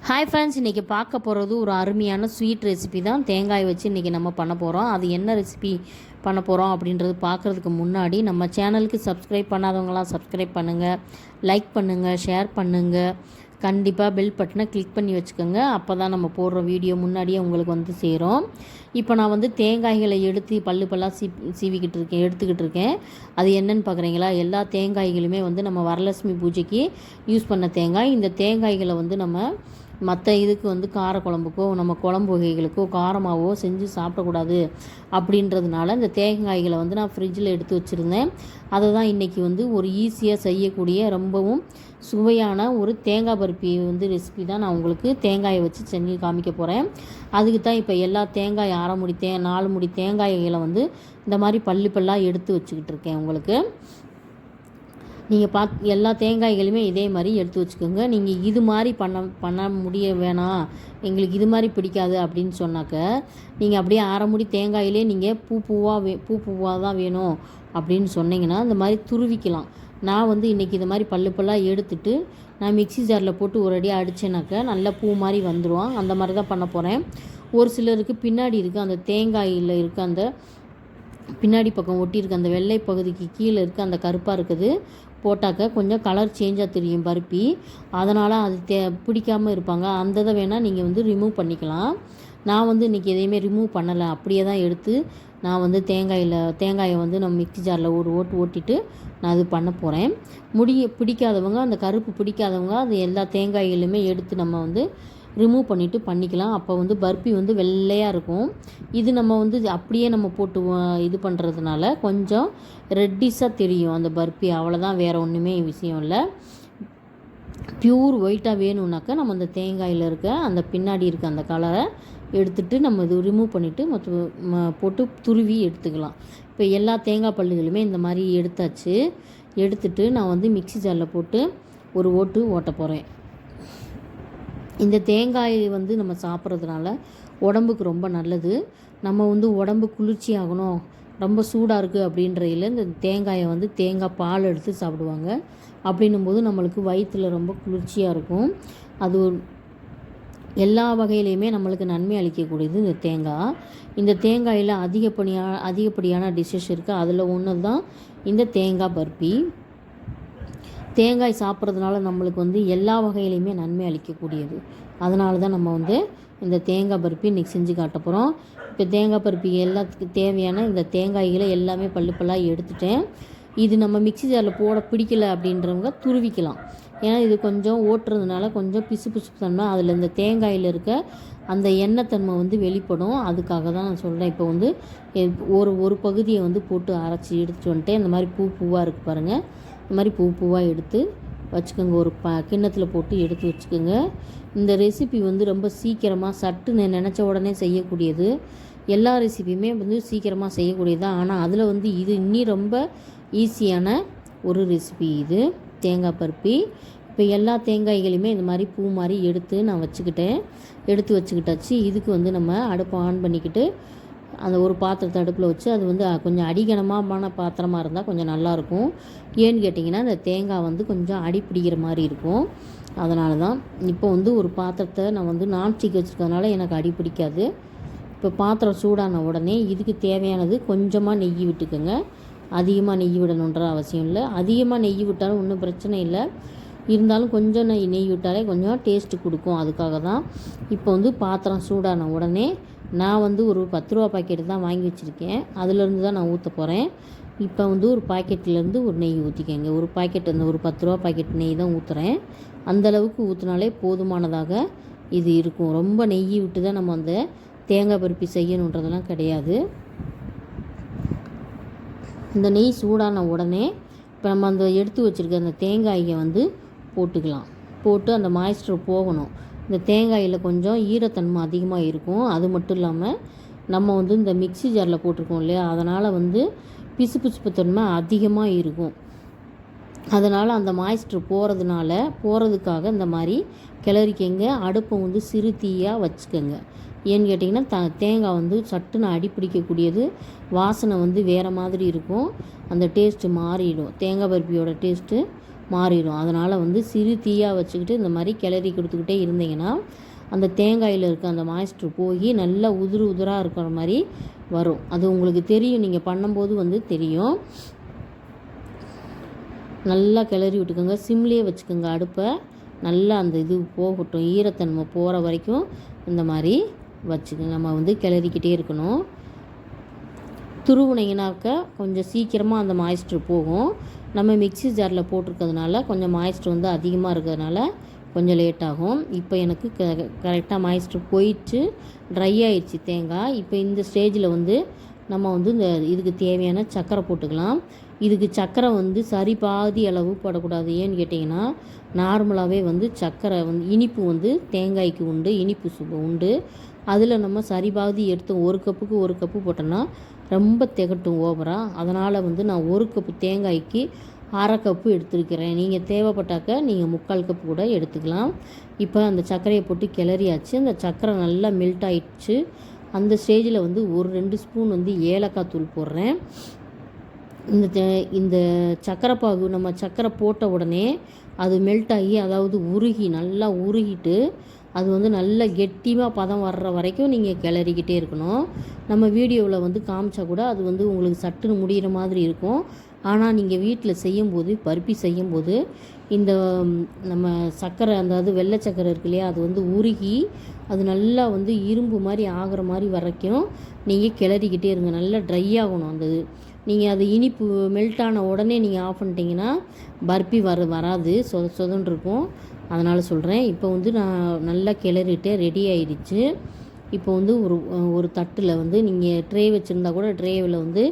Hi friends, இன்றைக்கி பார்க்க போகிறது ஒரு அருமையான ஸ்வீட் ரெசிபி தான். தேங்காய் வச்சு இன்றைக்கி நம்ம பண்ண போகிறோம். அது என்ன ரெசிபி பண்ண போகிறோம் அப்படின்றது பார்க்குறதுக்கு முன்னாடி நம்ம சேனலுக்கு சப்ஸ்கிரைப் பண்ணாதவங்களாம் சப்ஸ்கிரைப் பண்ணுங்கள், லைக் பண்ணுங்கள், ஷேர் பண்ணுங்கள். கண்டிப்பாக பெல் பட்டனை கிளிக் பண்ணி வச்சுக்கோங்க. அப்போ தான் நம்ம போடுற வீடியோ முன்னாடியே உங்களுக்கு வந்து சேரும். இப்போ நான் தேங்காய்களை எடுத்து பல்லாக எடுத்துக்கிட்டு இருக்கேன். அது என்னென்னு பார்க்குறீங்களா? எல்லா தேங்காய்களுமே நம்ம வரலட்சுமி பூஜைக்கு யூஸ் பண்ண தேங்காய். இந்த தேங்காய்களை நம்ம மற்ற இதுக்கு காரக்குழம்புக்கோ நம்ம குழம்பு வகைகளுக்கோ காரமாகவோ செஞ்சு சாப்பிடக்கூடாது அப்படின்றதுனால இந்த தேங்காய்களை நான் ஃப்ரிட்ஜில் எடுத்து வச்சுருந்தேன். அதை தான் இன்றைக்கி ஒரு ஈஸியாக செய்யக்கூடிய ரொம்பவும் சுவையான ஒரு தேங்காய் பருப்பி ரெசிபி தான் நான் உங்களுக்கு தேங்காயை வச்சு செஞ்சு காமிக்க போகிறேன். அதுக்கு தான் இப்போ எல்லா தேங்காய் 4 முடி தேங்காய்களை இந்த மாதிரி பல்லாக எடுத்து வச்சுக்கிட்டு இருக்கேன். உங்களுக்கு நீங்கள் எல்லா தேங்காய்களுமே இதே மாதிரி எடுத்து வச்சுக்கோங்க. நீங்கள் இது மாதிரி பண்ண முடிய வேணாம், எங்களுக்கு இது மாதிரி பிடிக்காது அப்படின்னு சொன்னாக்க நீங்கள் அப்படியே 1/2 முடி தேங்காயிலே நீங்கள் பூவாக தான் வேணும் அப்படின்னு சொன்னீங்கன்னா இந்த மாதிரி துருவிக்கலாம். நான் இன்றைக்கி இது மாதிரி பல்லாக எடுத்துட்டு நான் மிக்ஸி ஜாரில் போட்டு ஒரு அடியாக அடித்தேனாக்க நல்ல பூ மாதிரி வந்துடும். அந்த மாதிரி தான் பண்ண போகிறேன். ஒரு சிலருக்கு பின்னாடி இருக்குது அந்த தேங்காயில் இருக்க அந்த பின்னாடி பக்கம் ஒட்டியிருக்கு அந்த வெள்ளை பகுதிக்கு கீழே இருக்க அந்த கருப்பாக இருக்குது போட்டாக்க கொஞ்சம் கலர் சேஞ்சாக தெரியும் பருப்பி. அதனால் அது பிடிக்காமல் இருப்பாங்க. அந்த இதை வேணால் நீங்கள் ரிமூவ் பண்ணிக்கலாம். நான் இன்றைக்கி எதையுமே ரிமூவ் பண்ணலை, அப்படியே தான் எடுத்து நான் தேங்காயை நம்ம மிக்ஸி ஜாரில் ஒரு ஓட்டிட்டு நான் அது பண்ண போகிறேன். பிடிக்காதவங்க, அந்த கருப்பு பிடிக்காதவங்க அது எல்லா தேங்காய்களுமே எடுத்து நம்ம ரிமூவ் பண்ணிவிட்டு பண்ணிக்கலாம். அப்போ பருப்பி வெள்ளையாக இருக்கும். இது நம்ம அப்படியே நம்ம போட்டு இது பண்ணுறதுனால கொஞ்சம் ரெட்டிஷாக தெரியும் அந்த பருப்பி. அவ்வளோதான், வேறு ஒன்றுமே விஷயம் இல்லை. ப்யூர் ஒயிட்டாக வேணும்னாக்கா நம்ம அந்த தேங்காயில் இருக்க அந்த பின்னாடி இருக்க அந்த கலரை எடுத்துகிட்டு நம்ம இது ரிமூவ் பண்ணிவிட்டு போட்டு துருவி எடுத்துக்கலாம். இப்போ எல்லா தேங்காய் பல்லுகளுமே இந்த மாதிரி எடுத்துட்டு நான் மிக்ஸி ஜாரில் போட்டு ஒரு ஓட்ட போகிறேன். இந்த தேங்காய் நம்ம சாப்பிட்றதுனால உடம்புக்கு ரொம்ப நல்லது. நம்ம உடம்பு குளிர்ச்சி ஆகணும், ரொம்ப சூடாக இருக்குது அப்படின்றதில் இந்த தேங்காயை தேங்காய் பால் எடுத்து சாப்பிடுவாங்க. அப்படின்னும் போது நம்மளுக்கு வயிற்றில் ரொம்ப குளிர்ச்சியாக இருக்கும். அது எல்லா வகையிலையுமே நம்மளுக்கு நன்மை அளிக்கக்கூடியது இந்த தேங்காய். இந்த தேங்காயில் அதிகப்படியான டிஷ்ஷஸ் இருக்குது. அதில் ஒன்று தான் இந்த தேங்காய் பருப்பி. தேங்காய் சாப்பிட்றதுனால நம்மளுக்கு எல்லா வகையிலையுமே நன்மை அளிக்கக்கூடியது. அதனால தான் நம்ம இந்த தேங்காய் பருப்பி இன்றைக்கி செஞ்சு காட்ட போகிறோம். இப்போ தேங்காய் பருப்பி எல்லாத்துக்கும் தேவையான இந்த தேங்காய்களை எல்லாமே பல்லாக எடுத்துட்டேன். இது நம்ம மிக்ஸி ஜாரில் போட பிடிக்கல அப்படின்றவங்க துருவிக்கலாம். ஏன்னா இது கொஞ்சம் ஓட்டுறதுனால கொஞ்சம் பிசு தன்மை அதில் இந்த தேங்காயில் இருக்க அந்த எண்ணெய் தன்மை வெளிப்படும். அதுக்காக தான் நான் சொல்கிறேன். இப்போ ஒரு பகுதியை போட்டு அரைச்சி எடுத்துகிட்டு வந்துட்டேன். இந்த மாதிரி பூவாக இருக்குது பாருங்கள். இந்த மாதிரி பூவாக எடுத்து வச்சுக்கோங்க. ஒரு கிண்ணத்தில் போட்டு எடுத்து வச்சுக்கோங்க. இந்த ரெசிபி ரொம்ப சீக்கிரமாக சட்டுன்னு நினச்ச உடனே செய்யக்கூடியது. எல்லா ரெசிபியுமே சீக்கிரமாக செய்யக்கூடியது தான். ஆனால் அதில் இது இன்னும் ரொம்ப ஈஸியான ஒரு ரெசிபி இது தேங்காய் பருப்பி. இப்போ எல்லா தேங்காய்களையுமே இந்த மாதிரி பூ மாதிரி நான் எடுத்து வச்சுக்கிட்டாச்சு. இதுக்கு நம்ம அடுப்பை ஆன் பண்ணிக்கிட்டு அந்த ஒரு பாத்திரத்தை அடுப்பில் வச்சு அது கொஞ்சம் அடிகனமான பாத்திரமாக இருந்தால் கொஞ்சம் நல்லாயிருக்கும். ஏன்னு கேட்டிங்கன்னா இந்த தேங்காய் கொஞ்சம் அடி பிடிக்கிற மாதிரி இருக்கும். அதனால தான் இப்போ ஒரு பாத்திரத்தை நான் நான்ஸ்டிக் வச்சுருக்கிறதுனால எனக்கு அடி பிடிக்காது. இப்போ பாத்திரம் சூடான உடனே இதுக்கு தேவையானது கொஞ்சமாக நெய் விட்டுக்கோங்க. அதிகமாக நெய் விடணுன்ற அவசியம் இல்லை. அதிகமாக நெய் விட்டாலும் ஒன்றும் பிரச்சனை இல்லை. இருந்தாலும் கொஞ்சம் நெய் விட்டாலே கொஞ்சம் டேஸ்ட்டு கொடுக்கும். அதுக்காக தான் இப்போ பாத்திரம் சூடான உடனே நான் ஒரு 10 ரூபா பாக்கெட்டு தான் வாங்கி வச்சுருக்கேன். அதிலேருந்து தான் நான் ஊற்ற போகிறேன். இப்போ ஒரு பாக்கெட்லேருந்து ஒரு நெய் ஊற்றிக்கங்க. ஒரு பாக்கெட் ஒரு 10 ரூபா பாக்கெட் நெய் தான் ஊற்றுறேன். அந்தளவுக்கு ஊற்றினாலே போதுமானதாக இது இருக்கும். ரொம்ப நெய் விட்டு தான் நம்ம அந்த தேங்காய் பருப்பி செய்யணுன்றதெல்லாம் கிடையாது. இந்த நெய் சூடான உடனே இப்போ நம்ம அந்த எடுத்து வச்சுருக்க அந்த தேங்காயை போட்டுக்கலாம். போட்டு அந்த மாய்ஸ்டர் போகணும். இந்த தேங்காயில் கொஞ்சம் ஈரத்தன்மை அதிகமாக இருக்கும். அது மட்டும் இல்லாமல் நம்ம இந்த மிக்ஸி ஜாரில் போட்டிருக்கோம் இல்லையா, அதனால் பிசு தன்மை அதிகமாக இருக்கும். அதனால் அந்த மாய்ஸ்டர் போகிறதுக்காக இந்த மாதிரி கிளறிக்கங்க. அடுப்பை சிறு தீயாக வச்சுக்கோங்க. ஏன்னு கேட்டிங்கன்னா தேங்காய் சட்டுன்னு அடி பிடிக்கக்கூடியது. வாசனை வேறு மாதிரி இருக்கும். அந்த டேஸ்ட்டு மாறிடும். தேங்காய் பருப்பியோட டேஸ்ட்டு மாறிடும். அதனால் வந்து சிறு தீயாக வச்சுக்கிட்டு இந்த மாதிரி கிளறி கொடுத்துக்கிட்டே இருந்தீங்கன்னா அந்த தேங்காயில் இருக்க அந்த மாய்ஸ்டர் போய் நல்லா உதிரு உதிராக இருக்கிற மாதிரி வரும். அது உங்களுக்கு தெரியும், நீங்கள் பண்ணும்போது வந்து தெரியும். நல்லா கிளறி விட்டுக்கோங்க, சிம்லேயே வச்சுக்கோங்க அடுப்பை. நல்லா அந்த இது போகட்டும், ஈரத்தன்மை போகிற வரைக்கும் இந்த மாதிரி வச்சுக்கோங்க. நம்ம வந்து கிளறிக்கிட்டே இருக்கணும். துருவுனீங்கனாக்க கொஞ்சம் சீக்கிரமாக அந்த மாய்ஸ்டர் போகும். நம்ம மிக்ஸி ஜாரில் போட்டிருக்கிறதுனால கொஞ்சம் மாய்ஸ்டர் வந்து அதிகமாக இருக்கிறதுனால கொஞ்சம் லேட் ஆகும். இப்போ எனக்கு கரெக்டாக மாய்ஸ்டர் போயிட்டு ட்ரை ஆயிடுச்சு தேங்காய். இப்போ இந்த ஸ்டேஜில் வந்து நம்ம வந்து இந்த இதுக்கு தேவையான சர்க்கரை போட்டுக்கலாம். இதுக்கு சர்க்கரை வந்து சரி பாதி அளவு போடக்கூடாது. ஏன்னு கேட்டிங்கன்னா நார்மலாகவே வந்து சர்க்கரை வந்து இனிப்பு வந்து தேங்காய்க்கு உண்டு, இனிப்பு உண்டு. அதில் நம்ம சரி பாதி எடுத்து 1 கப்புக்கு 1 கப்பு போட்டோன்னா ரொம்ப திகட்டும் ஓவராக. அதனால் வந்து நான் 1 கப்பு தேங்காய்க்கு 1/2 கப்பு எடுத்துருக்கிறேன். நீங்கள் தேவைப்பட்டாக்க நீங்கள் 3/4 கப்பு கூட எடுத்துக்கலாம். இப்போ அந்த சர்க்கரையை போட்டு கிளறியாச்சு. அந்த சர்க்கரை நல்லா மெல்ட் ஆகிடுச்சு. அந்த ஸ்டேஜில் வந்து ஒரு 2 ஸ்பூன் வந்து ஏலக்காய் தூள் போடுறேன். இந்த சர்க்கரை பாகு நம்ம சர்க்கரை போட்ட உடனே அது மெல்ட் ஆகி, அதாவது உருகி நல்லா உருகிட்டு அது வந்து நல்ல கெட்டியாக பதம் வர்ற வரைக்கும் நீங்கள் கிளறிக்கிட்டே இருக்கணும். நம்ம வீடியோவில் வந்து காமிச்சா கூட அது வந்து உங்களுக்கு சட்டுன்னு முடிகிற மாதிரி இருக்கும். ஆனால் நீங்கள் வீட்டில் செய்யும்போது, பருப்பி செய்யும்போது இந்த நம்ம சர்க்கரை, அதாவது வெள்ளை சர்க்கரை இருக்கு இல்லையா, அது வந்து உருகி அது நல்லா வந்து இரும்பு மாதிரி ஆகிற மாதிரி வரைக்கும் நீங்கள் கிளறிக்கிட்டே இருங்க. நல்லா ட்ரை ஆகணும் அந்த இது. நீங்கள் அது இனிப்பு மெல்ட் ஆன உடனே நீங்கள் ஆஃப் பண்ணிட்டீங்கன்னா பர்பி வராது, சொதன்னு இருக்கும். அதனால் சொல்கிறேன். இப்போ வந்து நான் நல்லா கிளறிட்டு ரெடி ஆயிடுச்சு. இப்போ வந்து ஒரு தட்டில் வந்து நீங்கள் ட்ரே வச்சுருந்தா கூட ட்ரேவில் வந்து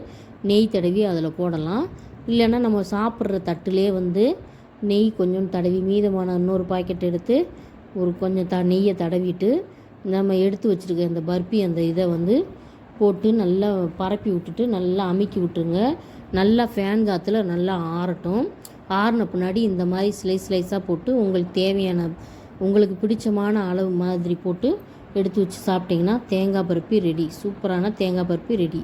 நெய் தடவி அதில் போடலாம். இல்லைன்னா நம்ம சாப்பிட்ற தட்டிலே வந்து நெய் கொஞ்சம் தடவி, மீதமான இன்னொரு பாக்கெட் எடுத்து கொஞ்சம் நெய்யை தடவிட்டு நம்ம எடுத்து வச்சுருக்க இந்த பர்பி அந்த இதை வந்து போட்டு நல்லா பரப்பி விட்டுட்டு நல்லா அமுக்கி விட்டுருங்க. நல்லா ஃபேன் காற்றுல நல்லா ஆறட்டும். ஆறின பின்னாடி இந்த மாதிரி ஸ்லைஸாக போட்டு உங்களுக்கு தேவையான, உங்களுக்கு பிடிச்சமான அளவு மாதிரி போட்டு எடுத்து வச்சு சாப்பிட்டிங்கன்னா தேங்காய் பருப்பி ரெடி. சூப்பரான தேங்காய் பருப்பி ரெடி.